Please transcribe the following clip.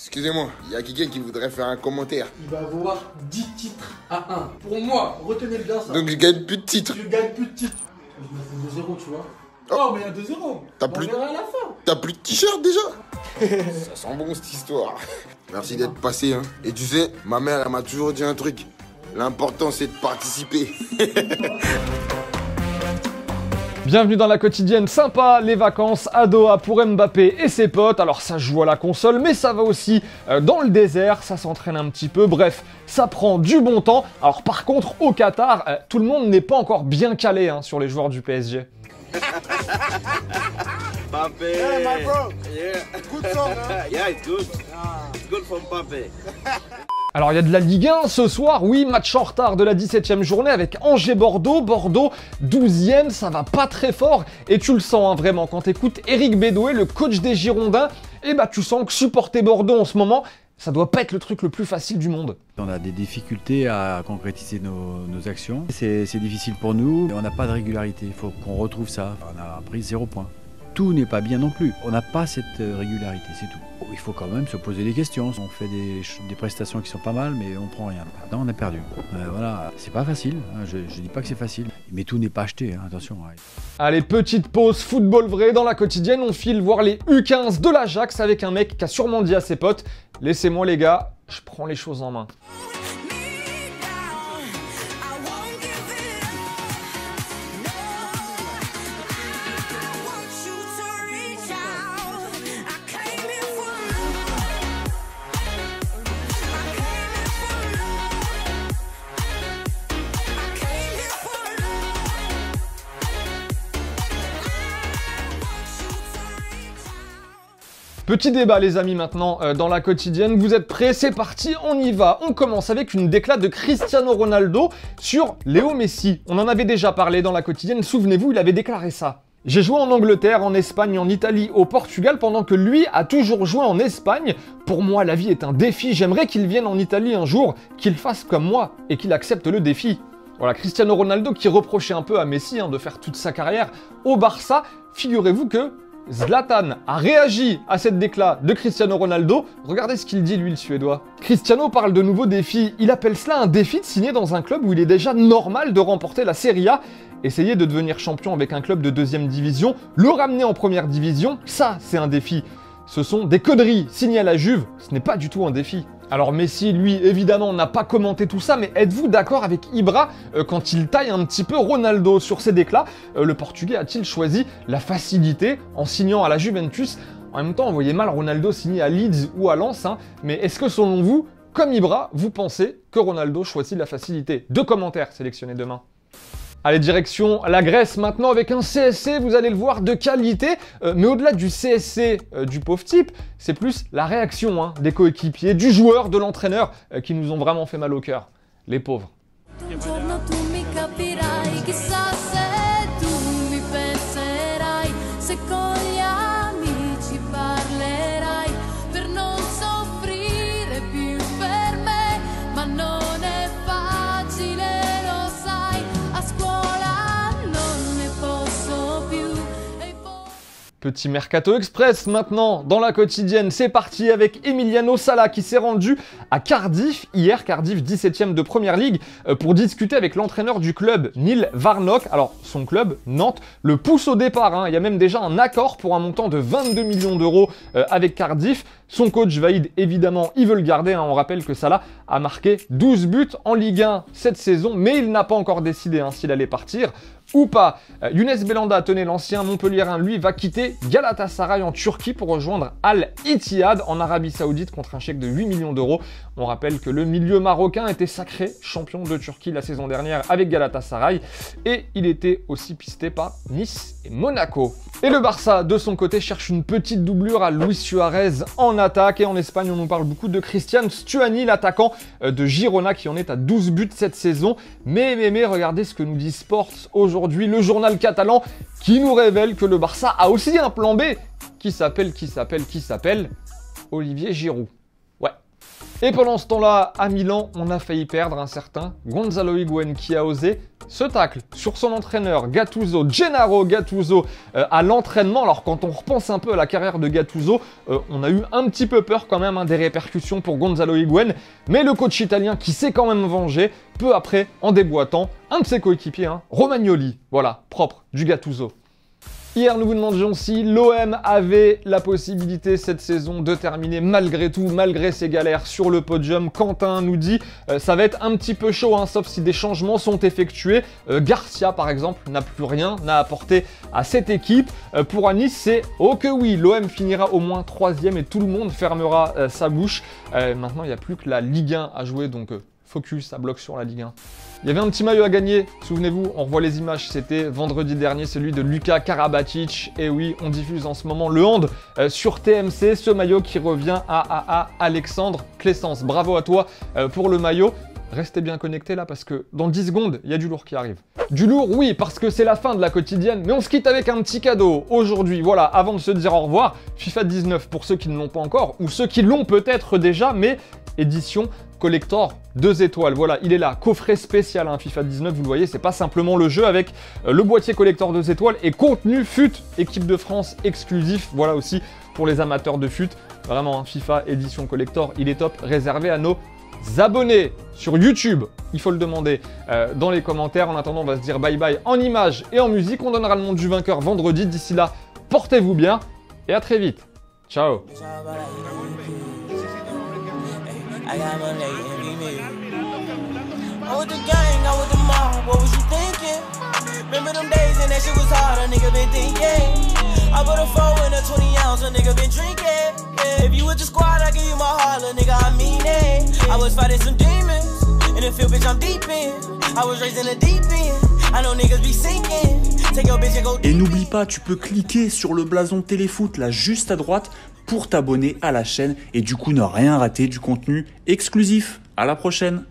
Excusez-moi, il y a quelqu'un qui voudrait faire un commentaire. Il va avoir 10 titres à 1. Pour moi, retenez bien ça. Donc je gagne plus de titres. Je gagne plus de titres. Je me fais 2-0, tu vois. Oh, mais il y a 2-0. T'as plus... On verra à la fin. T'as plus de t-shirt déjà. Ça sent bon cette histoire. Merci d'être passé, hein. Et tu sais, ma mère, elle m'a toujours dit un truc. L'important, c'est de participer. Bienvenue dans la quotidienne sympa, les vacances à Doha pour Mbappé et ses potes. Alors ça joue à la console, mais ça va aussi dans le désert, ça s'entraîne un petit peu, bref, ça prend du bon temps. Alors par contre, au Qatar, tout le monde n'est pas encore bien calé hein, sur les joueurs du PSG. Mbappé. Hey, my bro. Yeah. Good song, hein? Yeah, it's good. It's good for Mbappé. Alors il y a de la Ligue 1 ce soir, oui, match en retard de la 17e journée avec Angers-Bordeaux. Bordeaux 12e, ça va pas très fort et tu le sens hein, vraiment quand t'écoutes Eric Bédoué, le coach des Girondins, et bah tu sens que supporter Bordeaux en ce moment, ça doit pas être le truc le plus facile du monde. On a des difficultés à concrétiser nos actions. C'est difficile pour nous, on n'a pas de régularité, il faut qu'on retrouve ça. On a pris 0 points. Tout n'est pas bien non plus. On n'a pas cette régularité, c'est tout. Il faut quand même se poser des questions. On fait des prestations qui sont pas mal, mais on prend rien. Maintenant, on a perdu. Voilà, c'est pas facile. Je dis pas que c'est facile, mais tout n'est pas acheté. Hein, attention. Ouais. Allez, petite pause football vrai dans la quotidienne. On file voir les U15 de l'Ajax avec un mec qui a sûrement dit à ses potes « Laissez-moi les gars, je prends les choses en main ». Petit débat les amis maintenant dans la quotidienne, vous êtes prêts? C'est parti, on y va. On commence avec une déclat de Cristiano Ronaldo sur Léo Messi. On en avait déjà parlé dans la quotidienne, souvenez-vous, il avait déclaré ça. J'ai joué en Angleterre, en Espagne, en Italie, au Portugal, pendant que lui a toujours joué en Espagne. Pour moi, la vie est un défi, j'aimerais qu'il vienne en Italie un jour, qu'il fasse comme moi et qu'il accepte le défi. Voilà, Cristiano Ronaldo qui reprochait un peu à Messi hein, de faire toute sa carrière au Barça. Figurez-vous que Zlatan a réagi à cette déclat de Cristiano Ronaldo. Regardez ce qu'il dit, lui, le Suédois. Cristiano parle de nouveaux défis. Il appelle cela un défi de signer dans un club où il est déjà normal de remporter la Serie A. Essayer de devenir champion avec un club de 2e division, le ramener en 1re division, ça, c'est un défi. Ce sont des conneries. Signer à la Juve, ce n'est pas du tout un défi. Alors Messi, lui, évidemment, n'a pas commenté tout ça, mais êtes-vous d'accord avec Ibra quand il taille un petit peu Ronaldo sur ses déclats? Le Portugais a-t-il choisi la facilité en signant à la Juventus? En même temps, on voyait mal Ronaldo signer à Leeds ou à Lens, hein, mais est-ce que selon vous, comme Ibra, vous pensez que Ronaldo choisit la facilité? 2 commentaires sélectionnés demain. Allez, direction la Grèce maintenant avec un CSC, vous allez le voir, de qualité. Mais au-delà du CSC du pauvre type, c'est plus la réaction hein, des coéquipiers, du joueur, de l'entraîneur qui nous ont vraiment fait mal au cœur. Les pauvres. Petit Mercato Express maintenant dans la quotidienne, c'est parti avec Emiliano Sala qui s'est rendu à Cardiff hier, Cardiff 17e de Première Ligue, pour discuter avec l'entraîneur du club, Neil Warnock. Alors son club, Nantes, le pousse au départ, hein. Il y a même déjà un accord pour un montant de 22 millions d'euros avec Cardiff. Son coach valide évidemment, il veut le garder, hein. On rappelle que Salah a marqué 12 buts en Ligue 1 cette saison, mais il n'a pas encore décidé hein, s'il allait partir ou pas. Younes Belhanda, tenez, l'ancien Montpellierin, lui, va quitter Galatasaray en Turquie pour rejoindre Al-Ittihad en Arabie Saoudite contre un chèque de 8 millions d'euros. On rappelle que le milieu marocain était sacré champion de Turquie la saison dernière avec Galatasaray et il était aussi pisté par Nice et Monaco. Et le Barça, de son côté, cherche une petite doublure à Luis Suarez en attaque. Et en Espagne, on nous parle beaucoup de Cristian Stuani, l'attaquant de Girona, qui en est à 12 buts cette saison. Mais, regardez ce que nous dit Sports aujourd'hui, le journal catalan, qui nous révèle que le Barça a aussi un plan B, qui s'appelle Olivier Giroud. Ouais. Et pendant ce temps-là, à Milan, on a failli perdre un certain Gonzalo Higuaín qui a osé ce tacle sur son entraîneur Gattuso, Gennaro Gattuso, à l'entraînement. Alors quand on repense un peu à la carrière de Gattuso, on a eu un petit peu peur quand même des répercussions pour Gonzalo Higuaín, mais le coach italien qui s'est quand même vengé, peu après, en déboîtant un de ses coéquipiers, Romagnoli, voilà, propre, du Gattuso. Hier, nous vous demandions si l'OM avait la possibilité cette saison de terminer malgré tout, malgré ses galères sur le podium. Quentin nous dit ça va être un petit peu chaud, sauf si des changements sont effectués. Garcia, par exemple, n'a plus rien à apporter à cette équipe. Pour Anis, c'est oh que oui, l'OM finira au moins 3e et tout le monde fermera sa bouche. Maintenant, il n'y a plus que la Ligue 1 à jouer, donc focus, ça bloque sur la Ligue 1. Il y avait un petit maillot à gagner, souvenez-vous, on revoit les images, c'était vendredi dernier, celui de Luka Karabatic. Et oui, on diffuse en ce moment le hand sur TMC, ce maillot qui revient à Alexandre Clessens. Bravo à toi pour le maillot. Restez bien connectés là parce que dans 10 secondes, il y a du lourd qui arrive. Du lourd, oui, parce que c'est la fin de la quotidienne, mais on se quitte avec un petit cadeau aujourd'hui. Voilà, avant de se dire au revoir, FIFA 19 pour ceux qui ne l'ont pas encore, ou ceux qui l'ont peut-être déjà, mais édition collector 2 étoiles. Voilà, il est là, coffret spécial FIFA 19, vous le voyez, c'est pas simplement le jeu avec le boîtier collector 2 étoiles et contenu FUT, équipe de France exclusif. Voilà aussi pour les amateurs de FUT. Vraiment, FIFA édition collector, il est top, réservé à nos abonnés sur YouTube. Il faut le demander dans les commentaires. En attendant, on va se dire bye bye en images et en musique. On donnera le nom du vainqueur vendredi. D'ici là, portez-vous bien et à très vite. Ciao. I got my leg in me. I'm with the gang, I'm with the mob, what was you thinking? Remember them days and that shit was hard, a nigga been thinking. I put a 4 in a 20 ounce, a nigga been drinking. Yeah. If you with the squad, I give you my heart, a nigga, I mean it. I was fighting some demons, in the field, bitch, I'm deep in. I was raised in the deep end, I know niggas be sinking. Take your bitch and go deep in. Et n'oublie pas, tu peux cliquer sur le blason Téléfoot, là, juste à droite, pour t'abonner à la chaîne et du coup ne rien rater du contenu exclusif. À la prochaine!